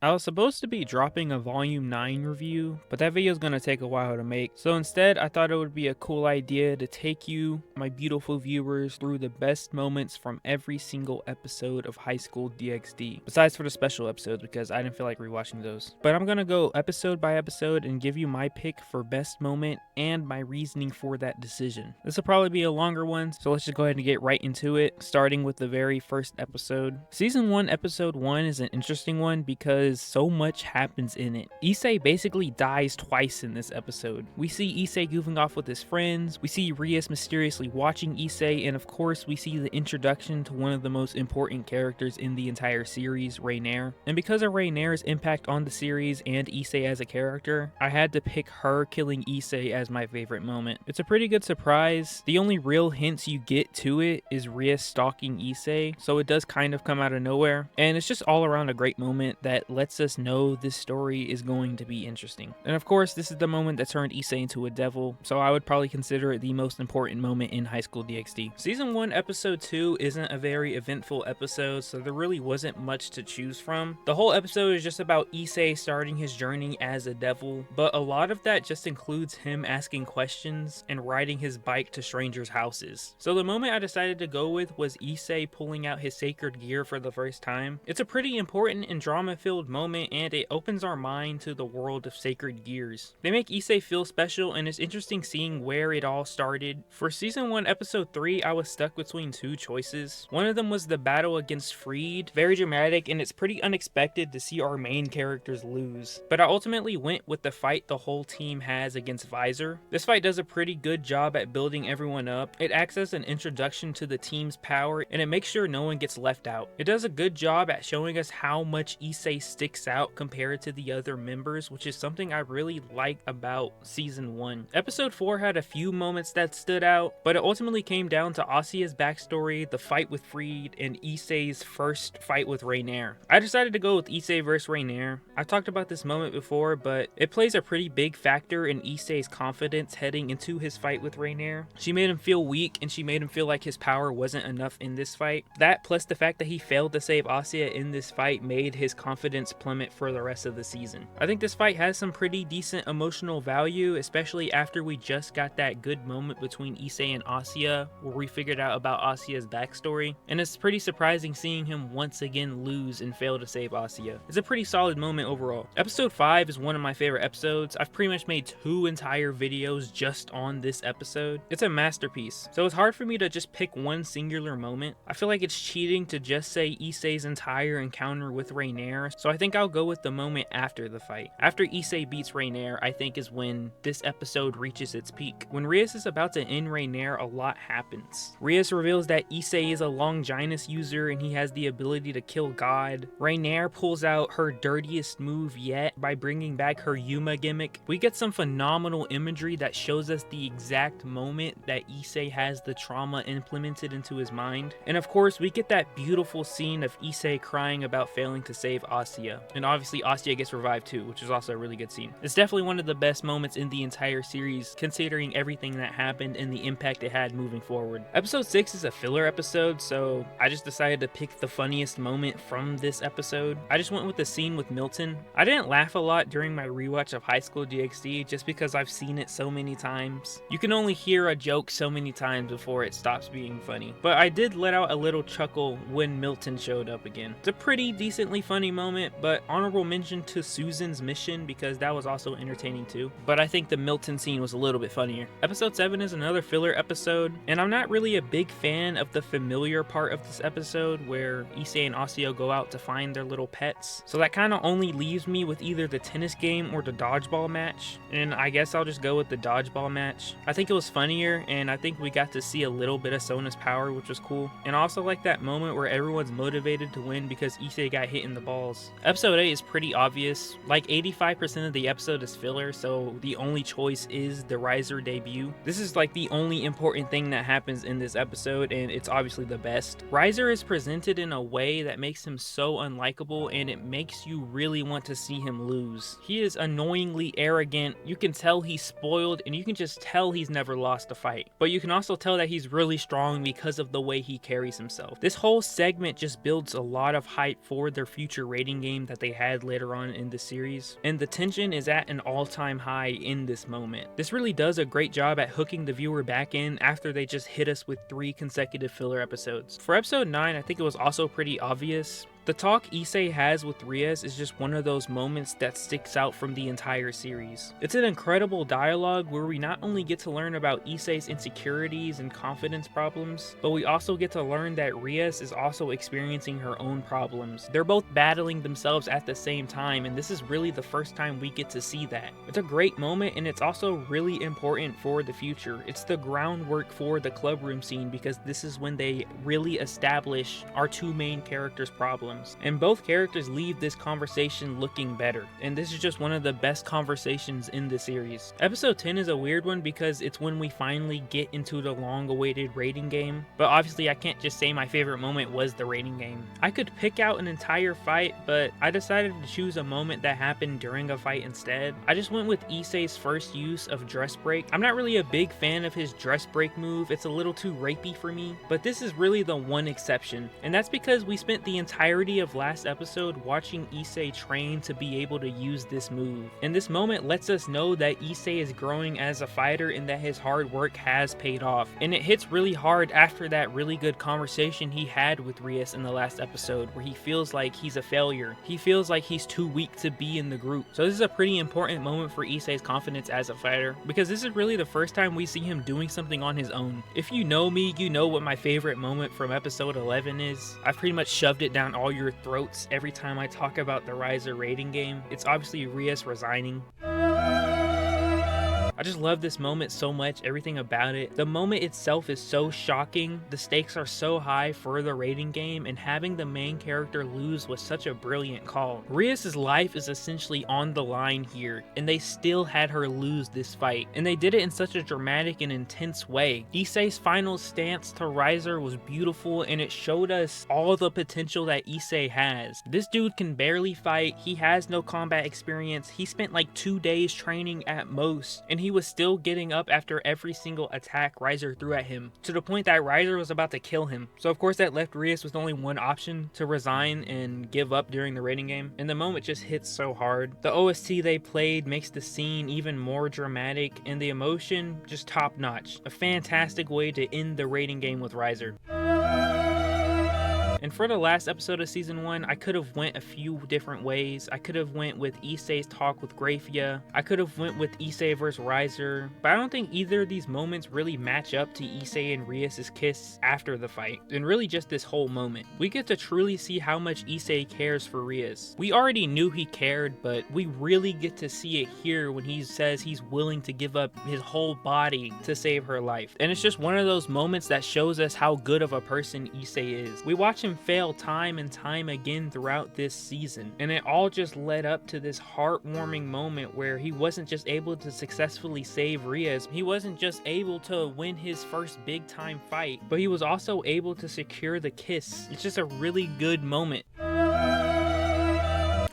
I was supposed to be dropping a Volume 9 review, but that video is going to take a while to make. So instead, I thought it would be a cool idea to take you, my beautiful viewers, through the best moments from every single episode of High School DxD. Besides for the special episodes, because I didn't feel like rewatching those. But I'm going to go episode by episode and give you my pick for best moment and my reasoning for that decision. This will probably be a longer one, so let's just go ahead and get right into it, starting with the very first episode. Season 1, Episode 1 is an interesting one because so much happens in it. Issei basically dies twice in this episode. We see Issei goofing off with his friends, we see Rias mysteriously watching Issei, and of course we see the introduction to one of the most important characters in the entire series, Rainier. And because of Rainier's impact on the series and Issei as a character, I had to pick her killing Issei as my favorite moment. It's a pretty good surprise. The only real hints you get to it is Rias stalking Issei, so it does kind of come out of nowhere, and it's just all around a great moment that lets us know this story is going to be interesting. And of course, this is the moment that turned Issei into a devil, so I would probably consider it the most important moment in High School DxD. Season 1, Episode 2 isn't a very eventful episode, so there really wasn't much to choose from. The whole episode is just about Issei starting his journey as a devil, but a lot of that just includes him asking questions and riding his bike to strangers' houses. So the moment I decided to go with was Issei pulling out his sacred gear for the first time. It's a pretty important and drama-filled moment, and it opens our mind to the world of sacred gears. They make Issei feel special, and it's interesting seeing where it all started. For Season 1, Episode 3, I was stuck between two choices. One of them was the battle against Freed. Very dramatic, and it's pretty unexpected to see our main characters lose. But I ultimately went with the fight the whole team has against Visor. This fight does a pretty good job at building everyone up. It acts as an introduction to the team's power, and it makes sure no one gets left out. It does a good job at showing us how much Issei sticks out compared to the other members, which is something I really like about Season 1. Episode 4 had a few moments that stood out, but it ultimately came down to Asia's backstory, the fight with Freed, and Issei's first fight with Rainier. I decided to go with Issei vs Rainier. I've talked about this moment before, but it plays a pretty big factor in Issei's confidence heading into his fight with Rainier. She made him feel weak, and she made him feel like his power wasn't enough in this fight. That, plus the fact that he failed to save Asia in this fight, made his confidence plummet for the rest of the season. I think this fight has some pretty decent emotional value, especially after we just got that good moment between Issei and Asia where we figured out about Asia's backstory, and it's pretty surprising seeing him once again lose and fail to save Asia. It's a pretty solid moment overall. Episode 5 is one of my favorite episodes. I've pretty much made 2 entire videos just on this episode. It's a masterpiece, so it's hard for me to just pick one singular moment. I feel like it's cheating to just say Issei's entire encounter with Rainier, so I think I'll go with the moment after the fight. After Issei beats Rainier, I think is when this episode reaches its peak. When Rias is about to end Rainier, a lot happens. Rias reveals that Issei is a Longinus user and he has the ability to kill God. Rainier pulls out her dirtiest move yet by bringing back her Yuma gimmick. We get some phenomenal imagery that shows us the exact moment that Issei has the trauma implemented into his mind. And of course, we get that beautiful scene of Issei crying about failing to save Asia. And obviously Asia gets revived too, which is also a really good scene. It's definitely one of the best moments in the entire series, considering everything that happened and the impact it had moving forward. Episode 6 is a filler episode, so I just decided to pick the funniest moment from this episode. I just went with the scene with Milton. I didn't laugh a lot during my rewatch of High School DxD just because I've seen it so many times. You can only hear a joke so many times before it stops being funny. But I did let out a little chuckle when Milton showed up again. It's a pretty decently funny moment, but honorable mention to Susan's mission because that was also entertaining too. But I think the Milton scene was a little bit funnier. Episode 7 is another filler episode, and I'm not really a big fan of the familiar part of this episode where Issei and Asio go out to find their little pets. So that kind of only leaves me with either the tennis game or the dodgeball match, and I guess I'll just go with the dodgeball match. I think it was funnier, and I think we got to see a little bit of Sona's power, which was cool. And I also like that moment where everyone's motivated to win because Issei got hit in the balls. Episode 8 is pretty obvious. Like 85% of the episode is filler, so the only choice is the Riser debut. This is like the only important thing that happens in this episode, and it's obviously the best. Riser is presented in a way that makes him so unlikable, and it makes you really want to see him lose. He is annoyingly arrogant. You can tell he's spoiled, and you can just tell he's never lost a fight. But you can also tell that he's really strong because of the way he carries himself. This whole segment just builds a lot of hype for their future rating game game that they had later on in the series, and the tension is at an all-time high in this moment. This really does a great job at hooking the viewer back in after they just hit us with 3 consecutive filler episodes. For episode 9, I think it was also pretty obvious. The talk Issei has with Rias is just one of those moments that sticks out from the entire series. It's an incredible dialogue where we not only get to learn about Issei's insecurities and confidence problems, but we also get to learn that Rias is also experiencing her own problems. They're both battling themselves at the same time, and this is really the first time we get to see that. It's a great moment, and it's also really important for the future. It's the groundwork for the clubroom scene because this is when they really establish our 2 main characters' problems. And both characters leave this conversation looking better, and this is just one of the best conversations in the series. Episode 10 is a weird one because it's when we finally get into the long-awaited rating game, but obviously I can't just say my favorite moment was the rating game. I could pick out an entire fight, but I decided to choose a moment that happened during a fight instead. I just went with Issei's first use of dress break. I'm not really a big fan of his dress break move, it's a little too rapey for me, but this is really the one exception, and that's because we spent the entirety of last episode watching Issei train to be able to use this move. And this moment lets us know that Issei is growing as a fighter and that his hard work has paid off. And it hits really hard after that really good conversation he had with Rias in the last episode where he feels like he's a failure. He feels like he's too weak to be in the group. So this is a pretty important moment for Issei's confidence as a fighter because this is really the first time we see him doing something on his own. If you know me, you know what my favorite moment from episode 11 is. I've pretty much shoved it down all your throats every time I talk about the Riser rating game. It's obviously Rias resigning. I just love this moment so much, everything about it. The moment itself is so shocking, the stakes are so high for the rating game, and having the main character lose was such a brilliant call. Rias' life is essentially on the line here, and they still had her lose this fight. And they did it in such a dramatic and intense way. Issei's final stance to Riser was beautiful, and it showed us all the potential that Issei has. This dude can barely fight, he has no combat experience, he spent like 2 days training at most, and he was still getting up after every single attack Riser threw at him, to the point that Riser was about to kill him. So of course that left Rias with only one option, to resign and give up during the rating game, and the moment just hits so hard. The OST they played makes the scene even more dramatic, and the emotion just top notch. A fantastic way to end the rating game with Riser. And for the last episode of season 1, I could have went a few different ways. I could have went with Issei's talk with Grafia. I could have went with Issei vs Riser, but I don't think either of these moments really match up to Issei and Rias' kiss after the fight, and really just this whole moment. We get to truly see how much Issei cares for Rias. We already knew he cared, but we really get to see it here when he says he's willing to give up his whole body to save her life. And it's just one of those moments that shows us how good of a person Issei is. We watch him fail time and time again throughout this season, and it all just led up to this heartwarming moment where he wasn't just able to successfully save Rias, he wasn't just able to win his first big time fight, but he was also able to secure the kiss. It's just a really good moment.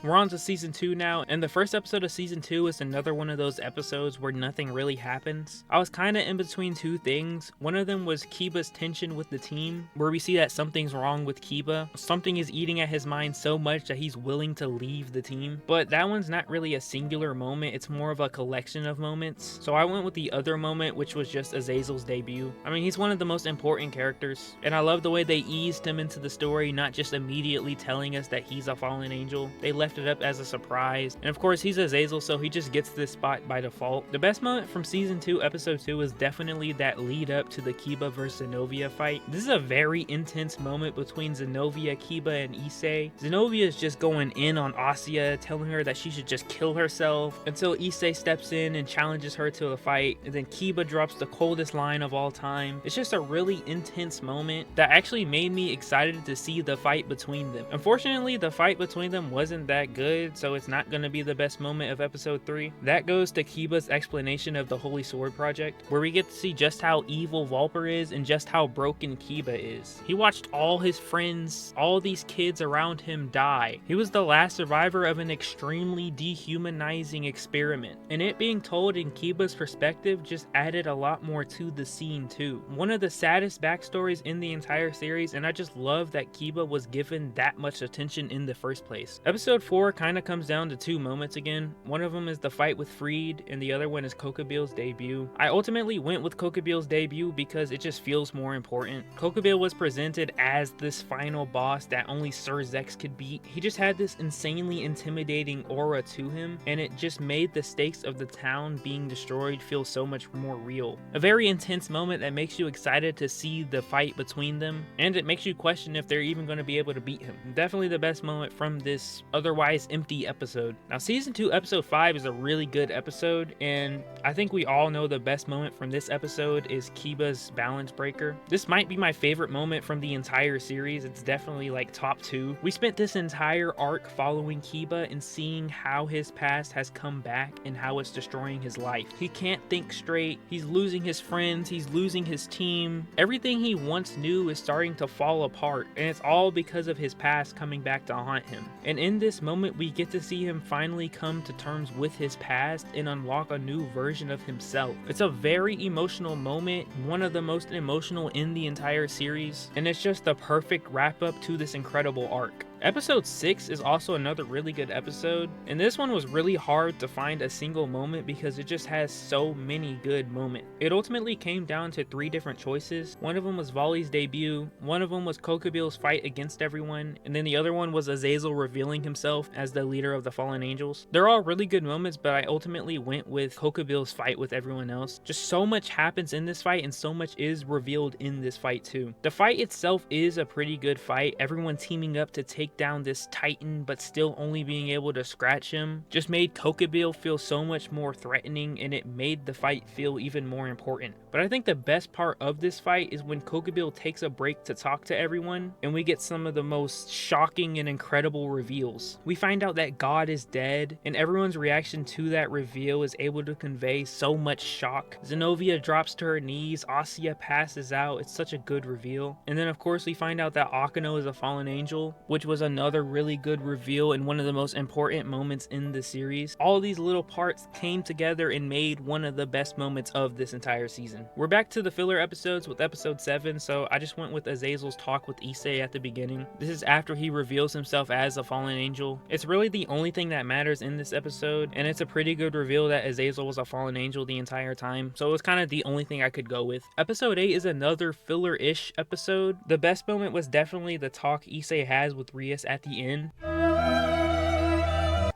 We're on to season 2 now, and the first episode of season 2 is another one of those episodes where nothing really happens. I was kind of in between 2 things. One of them was Kiba's tension with the team, where we see that something's wrong with Kiba. Something is eating at his mind so much that he's willing to leave the team. But that one's not really a singular moment, it's more of a collection of moments. So I went with the other moment, which was just Azazel's debut. I mean, he's one of the most important characters, and I love the way they eased him into the story, not just immediately telling us that he's a fallen angel. They left it up as a surprise, and of course he's Azazel, so he just gets this spot by default. The best moment from season 2 episode 2 is definitely that lead up to the Kiba vs Zenobia fight. This is a very intense moment between Zenobia, Kiba, and Issei. Zenobia is just going in on Asya, telling her that she should just kill herself, until Issei steps in and challenges her to a fight, and then Kiba drops the coldest line of all time. It's just a really intense moment that actually made me excited to see the fight between them. Unfortunately, the fight between them wasn't that that good, so it's not gonna be the best moment of episode 3. That goes to Kiba's explanation of the Holy Sword Project, where we get to see just how evil Valper is and just how broken Kiba is. He watched all his friends, all these kids around him die. He was the last survivor of an extremely dehumanizing experiment, and it being told in Kiba's perspective just added a lot more to the scene too. One of the saddest backstories in the entire series, and I just love that Kiba was given that much attention in the first place. Episode 4 kind of comes down to 2 moments again. One of them is the fight with Freed, and the other one is Kokobil's debut. I ultimately went with Kokobil's debut because it just feels more important. Kokobil was presented as this final boss that only Sir Zex could beat. He just had this insanely intimidating aura to him, and it just made the stakes of the town being destroyed feel so much more real. A very intense moment that makes you excited to see the fight between them, and it makes you question if they're even going to be able to beat him. Definitely the best moment from this otherwise empty episode. Now, season 2 episode 5 is a really good episode, and I think we all know the best moment from this episode is Kiba's balance breaker. This might be my favorite moment from the entire series. It's definitely like top 2. We spent this entire arc following Kiba and seeing how his past has come back and how it's destroying his life. He can't think straight, he's losing his friends, he's losing his team. Everything he once knew is starting to fall apart, and it's all because of his past coming back to haunt him. And in this moment, we get to see him finally come to terms with his past and unlock a new version of himself. It's a very emotional moment, one of the most emotional in the entire series, and it's just the perfect wrap up to this incredible arc. Episode 6 is also another really good episode, and this one was really hard to find a single moment because it just has so many good moments. It ultimately came down to 3 different choices. One of them was Volley's debut, one of them was Kokobil's fight against everyone, and then the other one was Azazel revealing himself as the leader of the Fallen Angels. They're all really good moments, but I ultimately went with Kokobil's fight with everyone else. Just so much happens in this fight, and so much is revealed in this fight too. The fight itself is a pretty good fight. Everyone teaming up to take down this Titan, but still only being able to scratch him, just made Kokobil feel so much more threatening, and it made the fight feel even more important. But I think the best part of this fight is when Kokobil takes a break to talk to everyone, and we get some of the most shocking and incredible reveals. We find out that God is dead, and everyone's reaction to that reveal is able to convey so much shock. Zenobia drops to her knees, Asya passes out. It's such a good reveal. And then of course we find out that Akano is a fallen angel, which was another really good reveal and one of the most important moments in the series. All these little parts came together and made one of the best moments of this entire season. We're back to the filler episodes with episode 7, so I just went with Azazel's talk with Issei at the beginning. This is after he reveals himself as a fallen angel. It's really the only thing that matters in this episode, and it's a pretty good reveal that Azazel was a fallen angel the entire time, so it was kind of the only thing I could go with. Episode 8 is another filler-ish episode. The best moment was definitely the talk Issei has with Rias at the end.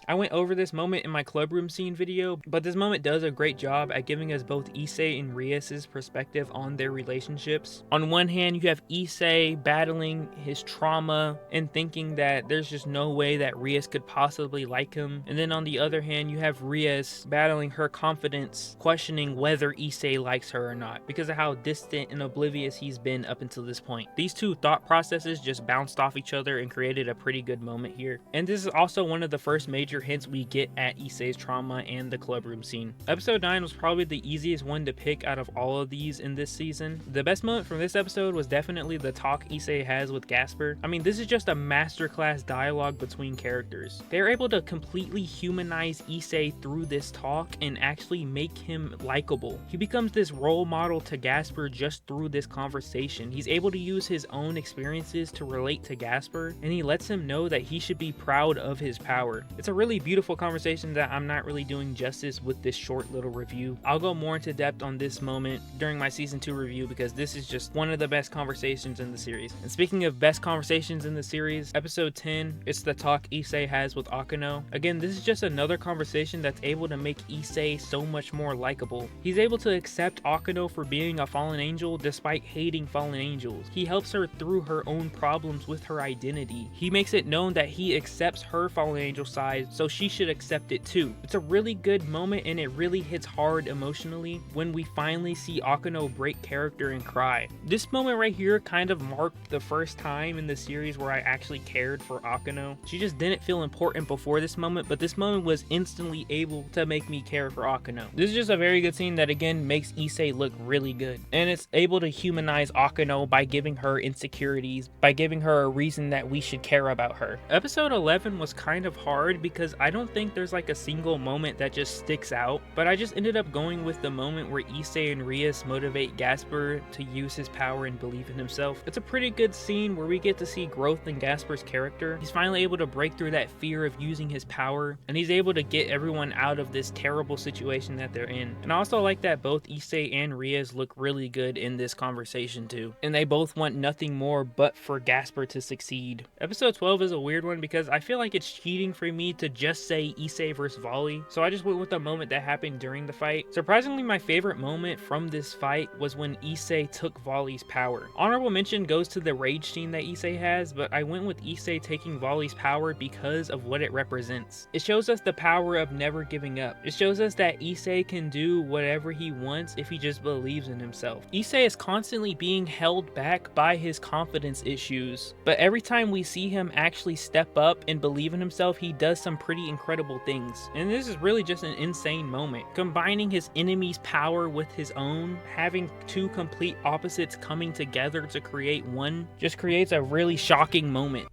I went over this moment in my clubroom scene video, but this moment does a great job at giving us both Issei and Rias' perspective on their relationships. On one hand, you have Issei battling his trauma and thinking that there's just no way that Rias could possibly like him. And then on the other hand, you have Rias battling her confidence, questioning whether Issei likes her or not because of how distant and oblivious he's been up until this point. These two thought processes just bounced off each other and created a pretty good moment here. And this is also one of the first major hints we get at Issei's trauma and the clubroom scene. Episode 9 was probably the easiest one to pick out of all of these in this season. The best moment from this episode was definitely the talk Issei has with Gasper. I mean, this is just a masterclass dialogue between characters. They're able to completely humanize Issei through this talk and actually make him likable. He becomes this role model to Gasper just through this conversation. He's able to use his own experiences to relate to Gasper, and he lets him know that he should be proud of his power. It's a really beautiful conversation that I'm not really doing justice with this short little review. I'll go more into depth on this moment during my season 2 review because this is just one of the best conversations in the series. And speaking of best conversations in the series, episode 10, it's the talk Issei has with Akano. Again, this is just another conversation that's able to make Issei so much more likable. He's able to accept Akano for being a fallen angel despite hating fallen angels. He helps her through her own problems with her identity. He makes it known that he accepts her fallen angel side so she should accept it too. It's a really good moment, and it really hits hard emotionally when we finally see Akano break character and cry. This moment right here kind of marked the first time in the series where I actually cared for Akano. She just didn't feel important before this moment, but this moment was instantly able to make me care for Akano. This is just a very good scene that again makes Issei look really good, and it's able to humanize Akano by giving her insecurities, by giving her a reason that we should care about her. Episode 11 was kind of hard because I don't think there's like a single moment that just sticks out, but I just ended up going with the moment where Issei and Rias motivate Gasper to use his power and believe in himself. It's a pretty good scene where we get to see growth in Gasper's character. He's finally able to break through that fear of using his power, and he's able to get everyone out of this terrible situation that they're in. And I also like that both Issei and Rias look really good in this conversation too, and they both want nothing more but for Gasper to succeed. Episode 12 is a weird one because I feel like it's cheating for me to just say Issei versus Volley, so I just went with the moment that happened during the fight. Surprisingly, my favorite moment from this fight was when Issei took Volley's power. Honorable mention goes to the rage scene that Issei has, but I went with Issei taking Volley's power because of what it represents. It shows us the power of never giving up. It shows us that Issei can do whatever he wants if he just believes in himself. Issei is constantly being held back by his confidence issues, but every time we see him actually step up and believe in himself, he does some pretty incredible things. And this is really just an insane moment. Combining his enemy's power with his own, having two complete opposites coming together to create one, just creates a really shocking moment.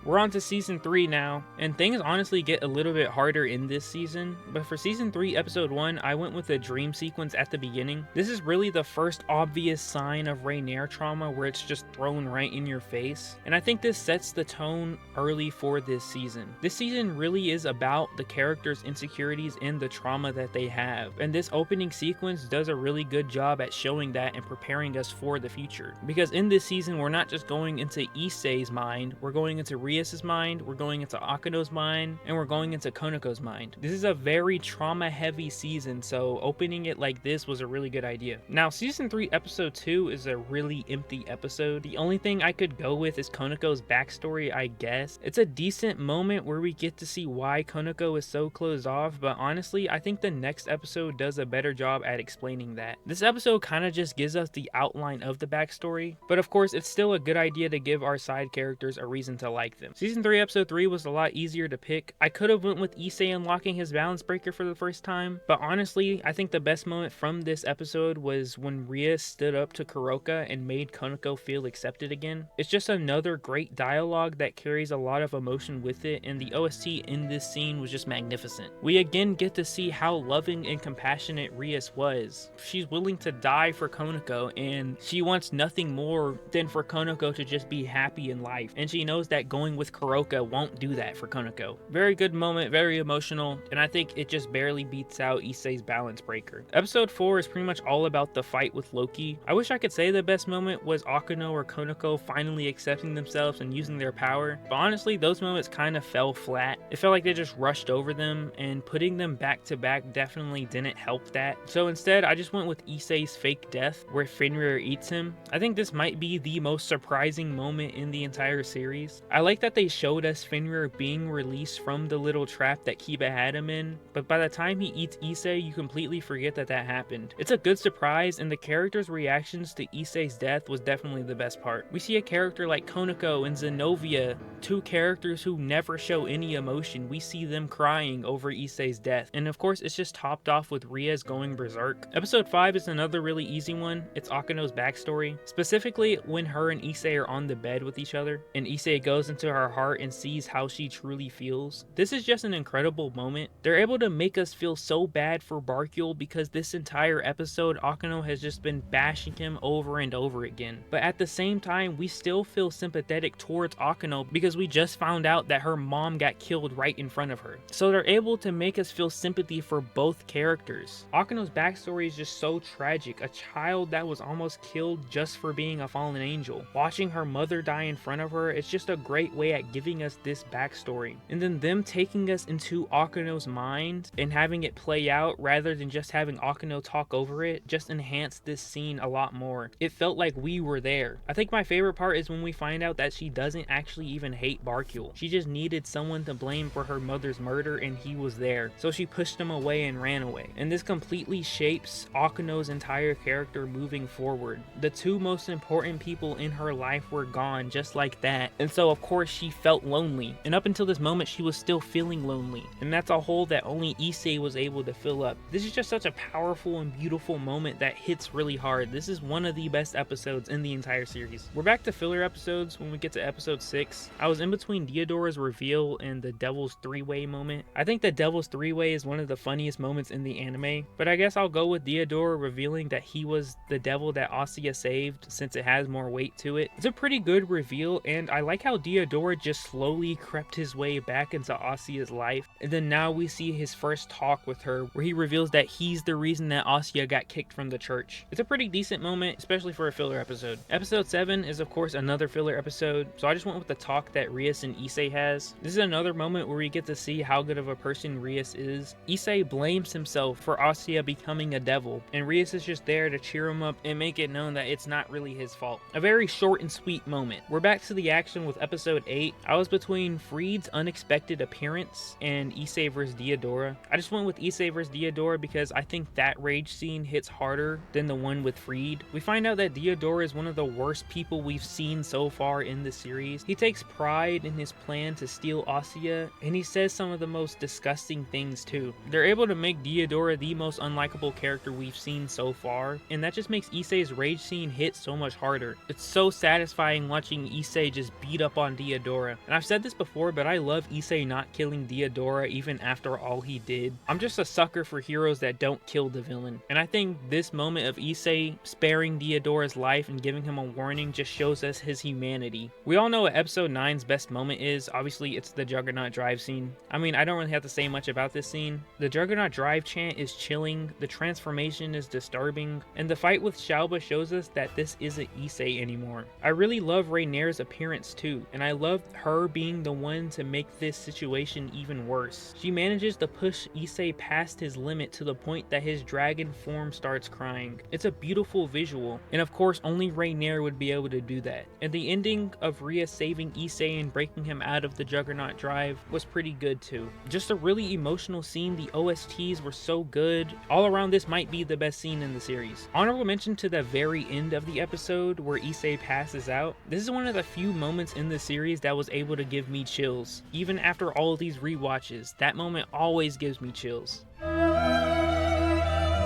We're on to season 3 now, and things honestly get a little bit harder in this season, but for season 3 episode 1, I went with a dream sequence at the beginning. This is really the first obvious sign of Rainier trauma where it's just thrown right in your face, and I think this sets the tone early for this season. This season really is about the characters' insecurities and the trauma that they have, and this opening sequence does a really good job at showing that and preparing us for the future. Because in this season, we're not just going into Issei's mind, we're going into Rias's mind, we're going into Akano's mind, and we're going into Konoko's mind. This is a very trauma heavy season, so opening it like this was a really good idea. Now, season 3 episode 2 is a really empty episode. The only thing I could go with is Konoko's backstory, I guess. It's a decent moment where we get to see why Konoko is so closed off, but honestly, I think the next episode does a better job at explaining that. This episode kind of just gives us the outline of the backstory, but of course, it's still a good idea to give our side characters a reason to like them. Season 3 episode 3 was a lot easier to pick. I could have went with Issei unlocking his balance breaker for the first time, but honestly, I think the best moment from this episode was when Ria stood up to Kuroka and made Konoko feel accepted again. It's just another great dialogue that carries a lot of emotion with it, and the OST in this scene was just magnificent. We again get to see how loving and compassionate Rias was. She's willing to die for Konoko, and she wants nothing more than for Konoko to just be happy in life, and she knows that going with Kuroka won't do that for Konoko. Very good moment, very emotional, and I think it just barely beats out Issei's balance breaker. Episode 4 is pretty much all about the fight with Loki. I wish I could say the best moment was Akano or Konoko finally accepting themselves and using their power, but honestly, those moments kind of fell flat. It felt like they just rushed over them, and putting them back to back definitely didn't help that. So instead, I just went with Issei's fake death, where Fenrir eats him. I think this might be the most surprising moment in the entire series. I like that they showed us Fenrir being released from the little trap that Kiba had him in, but by the time he eats Issei, you completely forget that that happened. It's a good surprise, and the characters' reactions to Issei's death was definitely the best part. We see a character like Konoko and Zenobia, two characters who never show any emotion. We see them crying over Issei's death, and of course, it's just topped off with Rias going berserk. Episode 5 is another really easy one. It's Akano's backstory, specifically when her and Issei are on the bed with each other, and Issei goes into her heart and sees how she truly feels. This is just an incredible moment. They're able to make us feel so bad for Barkyul because this entire episode, Akano has just been bashing him over and over again. But at the same time, we still feel sympathetic towards Akano because we just found out that her mom got killed right in front of her. So they're able to make us feel sympathy for both characters. Akano's backstory is just so tragic. A child that was almost killed just for being a fallen angel. Watching her mother die in front of her, it's just a great way at giving us this backstory. And then them taking us into Akino's mind and having it play out rather than just having Akino talk over it just enhanced this scene a lot more. It felt like we were there. I think my favorite part is when we find out that she doesn't actually even hate Barkule. She just needed someone to blame for her mother's murder and he was there. So she pushed him away and ran away. And this completely shapes Akino's entire character moving forward. The two most important people in her life were gone just like that. And so of course she felt lonely. And up until this moment she was still feeling lonely. And that's a hole that only Issei was able to fill up. This is just such a powerful and beautiful moment that hits really hard. This is one of the best episodes in the entire series. We're back to filler episodes when we get to episode 6. I was in between Deodora's reveal and the Devil's Three-Way moment. I think the Devil's Three-Way is one of the funniest moments in the anime, but I guess I'll go with Deodora revealing that he was the devil that Asuya saved since it has more weight to it. It's a pretty good reveal, and I like how Deodora just slowly crept his way back into Asuya's life, and then now we see his first talk with her where he reveals that he's the reason that Asuya got kicked from the church. It's a pretty decent moment, especially for a filler episode. Episode 7 is of course another filler episode, so I just went with the talk that Rias and Issei has. This is another moment where we get to see how good of a person Rias is. Issei blames himself for Asuya becoming a devil, and Rias is just there to cheer him up and make it known that it's not really his fault. A very short and sweet moment. We're back to the action with episode 8. I was between Freed's unexpected appearance and Issei vs Deodora. I just went with Issei vs Deodora because I think that rage scene hits harder than the one with Freed. We find out that Deodora is one of the worst people we've seen so far in the series. He takes pride in his plan to steal Asuya, and he says some of the most disgusting things too. They're able to make Deodora the most unlikable character we've seen so far, and that just makes Issei's rage scene hit so much harder. It's so satisfying watching Issei just beat up on Deodora. And I've said this before, but I love Issei not killing Deodora even after all he did. I'm just a sucker for heroes that don't kill the villain. And I think this moment of Issei sparing Deodora's life and giving him a warning just shows us his humanity. We all know what episode 9's best moment is. Obviously, it's the Juggernaut Drive scene. I mean, I don't really have to say much about this scene. The Juggernaut Drive chant is chilling, the transformation is disturbing, and the fight with Xiaoba shows us that this isn't Issei anymore. I really love Rainier's appearance too, and I love her being the one to make this situation even worse. She manages to push Issei past his limit to the point that his dragon form starts crying. It's a beautiful visual, and of course only Rainier would be able to do that. And the ending of Ria saving Issei and breaking him out of the Juggernaut Drive was pretty good too. Just a really emotional scene. The OSTs were so good. All around, this might be the best scene in the series. Honorable mention to the very end of the episode where Issei passes out. This is one of the few moments in the series that was able to give me chills. Even after all of these rewatches, that moment always gives me chills.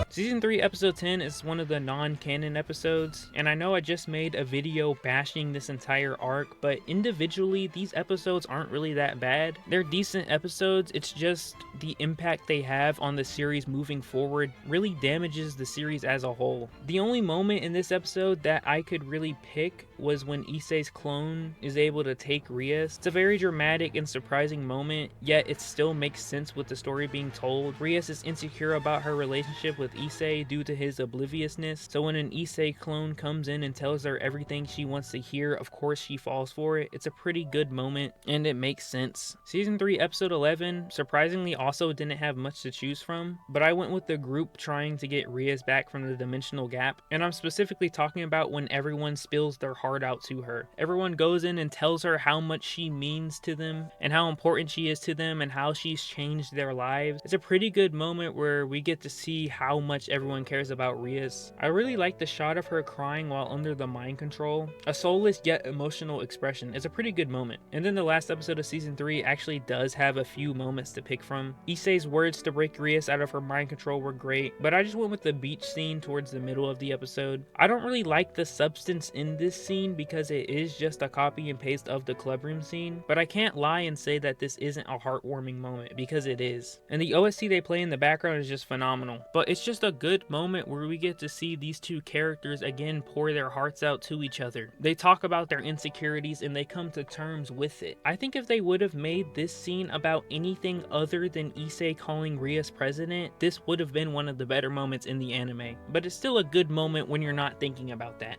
Season 3 episode 10 is one of the non-canon episodes, and I know I just made a video bashing this entire arc, but individually these episodes aren't really that bad. They're decent episodes, it's just the impact they have on the series moving forward really damages the series as a whole. The only moment in this episode that I could really pick was when Issei's clone is able to take Rias. It's a very dramatic and surprising moment, yet it still makes sense with the story being told. Rias is insecure about her relationship with Issei due to his obliviousness, so when an Issei clone comes in and tells her everything she wants to hear, of course she falls for it. It's a pretty good moment, and it makes sense. Season 3 episode 11 surprisingly also didn't have much to choose from, but I went with the group trying to get Rias back from the dimensional gap, and I'm specifically talking about when everyone spills their heart out to her. Everyone goes in and tells her how much she means to them and how important she is to them and how she's changed their lives. It's a pretty good moment where we get to see how much everyone cares about Rias. I really like the shot of her crying while under the mind control. A soulless yet emotional expression. It's a pretty good moment. And then the last episode of season 3 actually does have a few moments to pick from. Issei's words to break Rias out of her mind control were great, but I just went with the beach scene towards the middle of the episode. I don't really like the substance in this scene because it is just a copy and paste of the clubroom scene, but I can't lie and say that this isn't a heartwarming moment, because it is. And the OST they play in the background is just phenomenal. But it's just a good moment where we get to see these two characters again pour their hearts out to each other. They talk about their insecurities and they come to terms with it. I think if they would have made this scene about anything other than Issei calling Rias president, this would have been one of the better moments in the anime. But it's still a good moment when you're not thinking about that.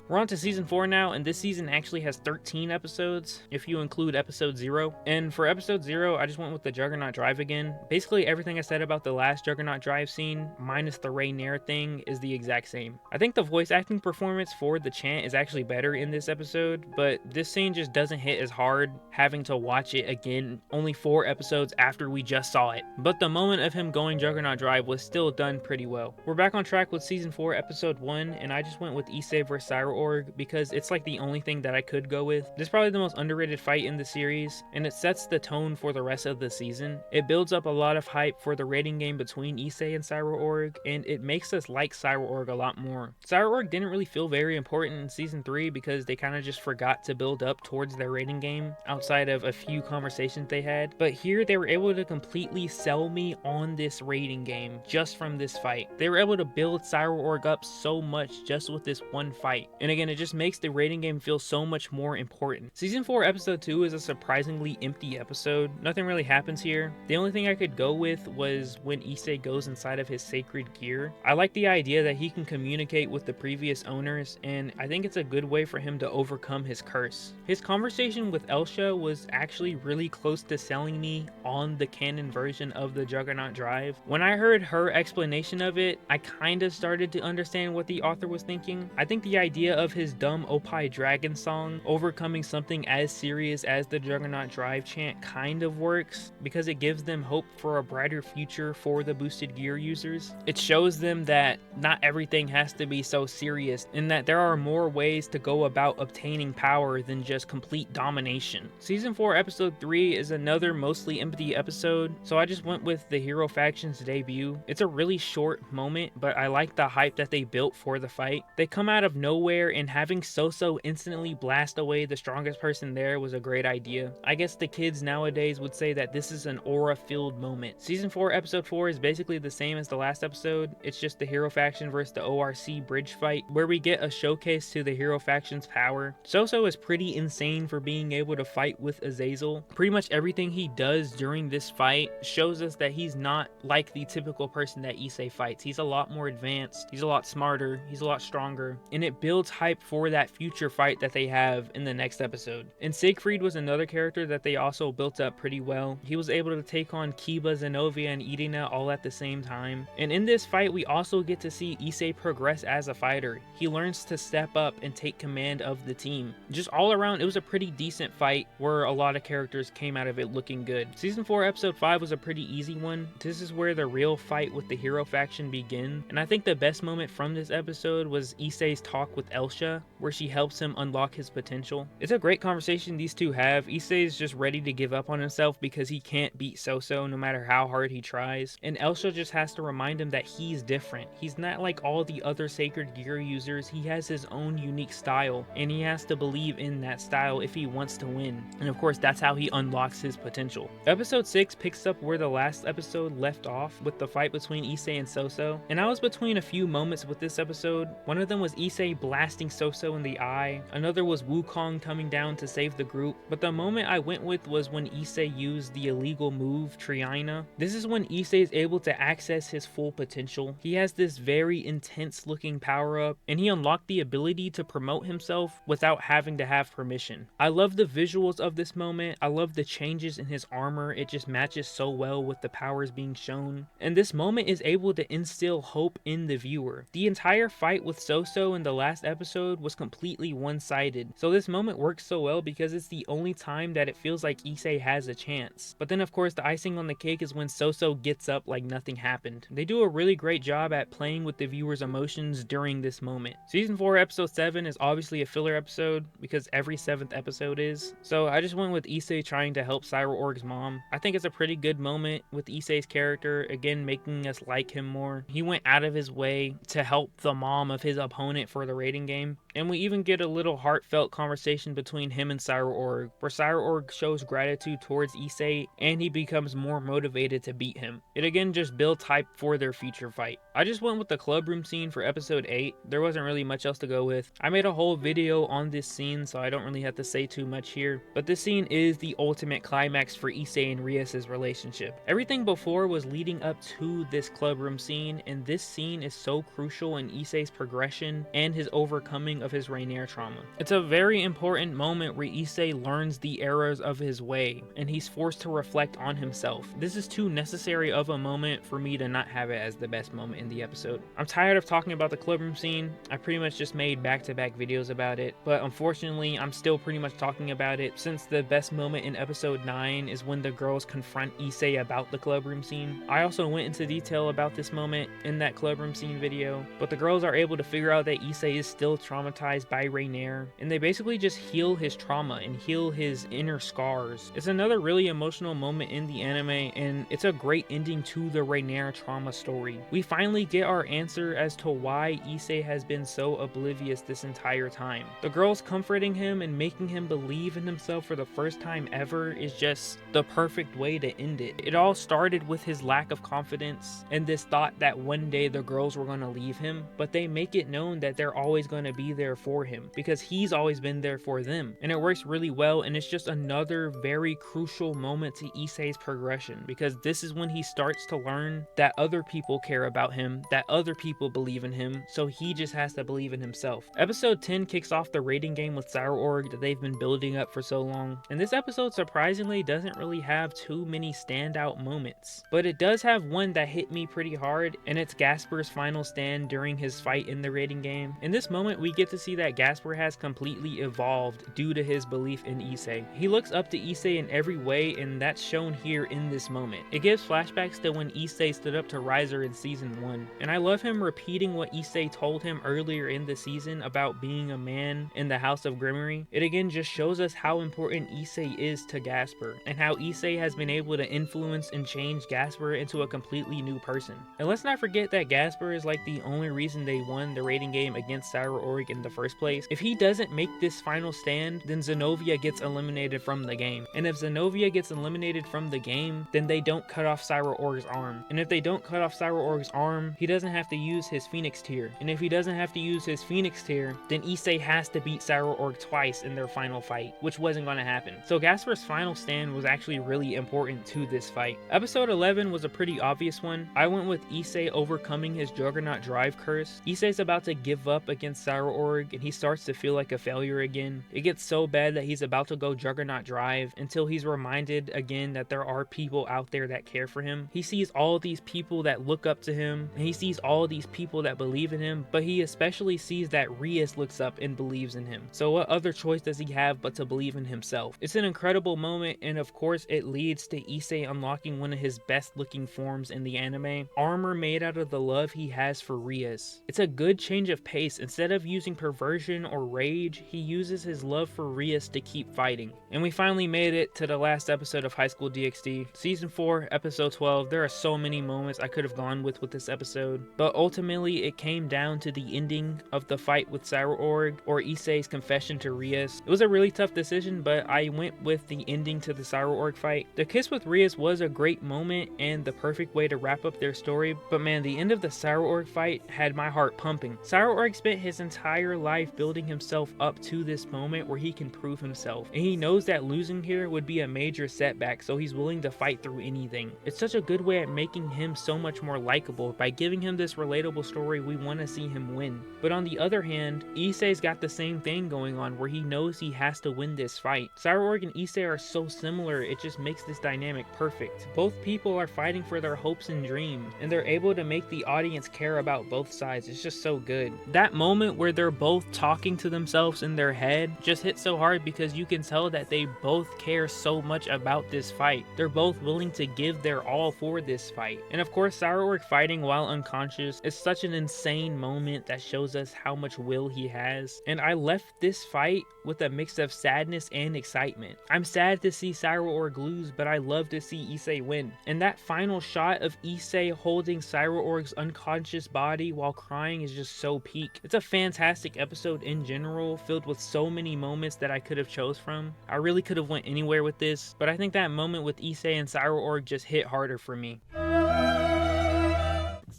We're on to season 4 now, and this season actually has 13 episodes, if you include episode 0. And for episode 0, I just went with the Juggernaut Drive again. Basically, everything I said about the last Juggernaut Drive scene, minus the Rhaenyra thing, is the exact same. I think the voice acting performance for the chant is actually better in this episode, but this scene just doesn't hit as hard having to watch it again only 4 episodes after we just saw it. But the moment of him going Juggernaut Drive was still done pretty well. We're back on track with season 4, episode 1, and I just went with Issei vs. Cyro because it's like the only thing that I could go with. This is probably the most underrated fight in the series, and it sets the tone for the rest of the season. It builds up a lot of hype for the rating game between Issei and Cyro, and it makes us like Cyro a lot more. Cyro didn't really feel very important in season 3 because they kind of just forgot to build up towards their rating game outside of a few conversations they had, but here they were able to completely sell me on this rating game just from this fight. They were able to build Cyro up so much just with this one fight, and again, it just makes the rating game feel so much more important. Season 4 episode 2 is a surprisingly empty episode. Nothing really happens here. The only thing I could go with was when Issei goes inside of his sacred gear. I like the idea that he can communicate with the previous owners, and I think it's a good way for him to overcome his curse. His conversation with Elsha was actually really close to selling me on the canon version of the Juggernaut Drive. When I heard her explanation of it, I kind of started to understand what the author was thinking. I think the idea of his dumb Opie Dragon song overcoming something as serious as the Juggernaut Drive chant kind of works because it gives them hope for a brighter future for the boosted gear users. It shows them that not everything has to be so serious and that there are more ways to go about obtaining power than just complete domination. Season 4 episode 3 is another mostly empty episode, so I just went with the hero faction's debut. It's a really short moment, but I like the hype that they built for the fight. They come out of nowhere, and having Soso instantly blast away the strongest person there was a great idea. I guess the kids nowadays would say that this is an aura-filled moment. Season 4 episode 4 is basically the same as the last episode. It's just the hero faction versus the ORC bridge fight, where we get a showcase to the hero faction's power. Soso is pretty insane for being able to fight with Azazel. Pretty much everything he does during this fight shows us that he's not like the typical person that Issei fights. He's a lot more advanced, he's a lot smarter, he's a lot stronger, and it builds hype for that future fight that they have in the next episode. And Siegfried was another character that they also built up pretty well. He was able to take on Kiba, Zenobia, and Irina all at the same time. And in this fight, we also get to see Issei progress as a fighter. He learns to step up and take command of the team. Just all around, it was a pretty decent fight where a lot of characters came out of it looking good. Season 4 episode 5 was a pretty easy one. This is where the real fight with the hero faction begins, and I think the best moment from this episode was Issei's talk with Elsha, where she helps him unlock his potential. It's a great conversation these two have. Issei is just ready to give up on himself because he can't beat Soso no matter how hard he tries, and Elsha just has to remind him that he's different. He's not like all the other sacred gear users. He has his own unique style, and he has to believe in that style if he wants to win, and of course that's how he unlocks his potential. Episode 6 picks up where the last episode left off with the fight between Issei and Soso, and I was between a few moments with this episode. One of them was Issei blasting Soso in the eye, another was Wukong coming down to save the group, but the moment I went with was when Issei used the illegal move Triana. This is when Issei is able to access his full potential. He has this very intense looking power up, and he unlocked the ability to promote himself without having to have permission. I love the visuals of this moment. I love the changes in his armor. It just matches so well with the powers being shown, and this moment is able to instill hope in the viewer. The entire fight with Soso in the last episode was completely one-sided, so this moment works so well because it's the only time that it feels like Issei has a chance. But then of course the icing on the cake is when Soso gets up like nothing happened. They do a really great job at playing with the viewer's emotions during this moment. Season 4 episode 7 is obviously a filler episode because every 7th episode is, so I just went with Issei trying to help Cyro-Org's mom. I think it's a pretty good moment with Issei's character, again making us like him more. He went out of his way to help the mom of his opponent for the rating game, and we even get a little heartfelt conversation between him and Cyro-Org, where Cyro-Org shows gratitude towards Issei and he becomes more motivated to beat him. It again just builds hype for their future fight. I just went with the club room scene for episode 8. There wasn't really much else to go with. I made a whole video on this scene, so I don't really have to say too much here, but this scene is the ultimate climax for Issei and Rias' relationship. Everything before was leading up to this club room scene, and this scene is so crucial in Issei's progression and his overcoming of his Rainier trauma. It's a very important moment where Issei learns the errors of his way, and he's forced to reflect on himself. This is too necessary of a moment for me to not have it as the best moment in the episode. I'm tired of talking about the clubroom scene. I pretty much just made back-to-back videos about it, but unfortunately I'm still pretty much talking about it since the best moment in episode 9 is when the girls confront Issei about the clubroom scene. I also went into detail about this moment in that clubroom scene video, but the girls are able to figure out that Issei is still traumatized by Rainier, and they basically just heal his trauma and heal his inner scars. It's another really emotional moment in the anime, and it's a great ending to the Rainier trauma story. We finally get our answer as to why Issei has been so oblivious this entire time. The girls comforting him and making him believe in himself for the first time ever is just the perfect way to end it. It all started with his lack of confidence and this thought that one day the girls were going to leave him, but they make it known that they're always going to be there for him because he's always been there for them, and it works really well. And it's just another very crucial moment to Issei's progression, because this is when he starts to learn that other people care about him, that other people believe in him, so he just has to believe in himself. Episode 10 kicks off the rating game with Sour Org that they've been building up for so long, and this episode surprisingly doesn't really have too many standout moments, but it does have one that hit me pretty hard, and it's Gasper's final stand during his fight in the rating game. In this moment, we get to see that Gasper has completely evolved due to his belief in Issei. He looks up to Issei in every way, and that's shown here in this moment. It gives flashbacks to when Issei stood up to Riser in season 1, and I love him repeating what Issei told him earlier in the season about being a man in the House of Grimmery. It again just shows us how important Issei is to Gasper, and how Issei has been able to influence and change Gasper into a completely new person. And let's not forget that Gasper is like the only reason they won the rating game against Sour Org in the first place. If he doesn't make this final stand, then Zenobia gets eliminated from the game. And if Zenobia gets eliminated from the game, then they don't cut off Sour Org's arm. And if they don't cut off Sour Org's arm, he doesn't have to use his Phoenix Tear. And if he doesn't have to use his Phoenix Tear, then Issei has to beat Sour Org twice in their final fight, which wasn't going to happen. So Gasper's final stand was actually really important to this fight. Episode 11 was a pretty obvious one. I went with Issei overcoming his Juggernaut Drive curse. Issei's about to give up against Sour Org, and he starts to feel like a failure again. It gets so bad that he's about to go Juggernaut Drive until he's reminded again that there are people out there that care for him. He sees all these people that look up to him, and he sees all these people that believe in him, but he especially sees that Rias looks up and believes in him. So what other choice does he have but to believe in himself? It's an incredible moment, and of course it leads to Issei unlocking one of his best looking forms in the anime, armor made out of the love he has for Rias. It's a good change of pace. Instead of using perversion or rage, he uses his love for Rias to keep fighting. And we finally made it to the last episode of High School DxD. Season 4, episode 12. There are so many moments I could have gone with this episode, but ultimately it came down to the ending of the fight with Sour Org, or Issei's confession to Rias. It was a really tough decision, but I went with the ending to the Sour Org fight. The kiss with Rias was a great moment and the perfect way to wrap up their story, but man, the end of the Sour Org fight had my heart pumping. Sour Org spent his entire life building himself up to this moment where he can prove himself, and he knows that losing here would be a major setback, so he's willing to fight through anything. It's such a good way at making him so much more likable by giving him this relatable story we want to see him win. But on the other hand, Issei's got the same thing going on where he knows he has to win this fight. Sour Org and Issei are so similar, it just makes this dynamic perfect. Both people are fighting for their hopes and dreams, and they're able to make the audience care about both sides. It's just so good. That moment where they're both talking to themselves in their head just hits so hard because you can tell that they both care so much about this fight. They're both willing to give their all for this fight. And of course, Sour Org fighting while unconscious is such an insane moment that shows us how much will he has. And I left this fight with a mix of sadness and excitement. I'm sad to see Sour Org lose, but I love to see Issei win. And that final shot of Issei holding Sour Org's unconscious body while crying is just so peak. It's a fantastic episode in general, filled with so many moments that I could have chose from. I really could have went anywhere with this, but I think that moment with Issei and Sour Org just hit harder for me.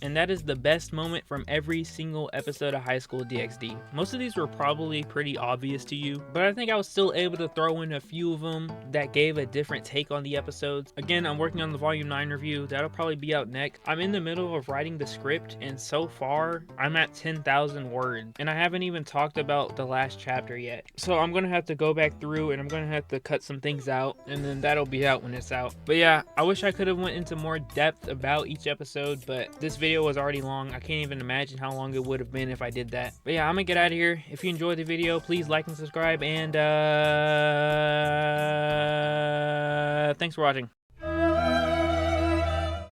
and that is the best moment from every single episode of High School DxD. Most of these were probably pretty obvious to you, but I think I was still able to throw in a few of them that gave a different take on the episodes. Again, I'm working on the Volume 9 review. That'll probably be out next. I'm in the middle of writing the script, and so far, I'm at 10,000 words, and I haven't even talked about the last chapter yet. So I'm gonna have to go back through, and I'm gonna have to cut some things out, and then that'll be out when it's out. But yeah, I wish I could have went into more depth about each episode, but this video was already long. I can't even imagine how long it would have been if I did that. But yeah, I'm gonna get out of here. If you enjoyed the video, please like and subscribe, and thanks for watching.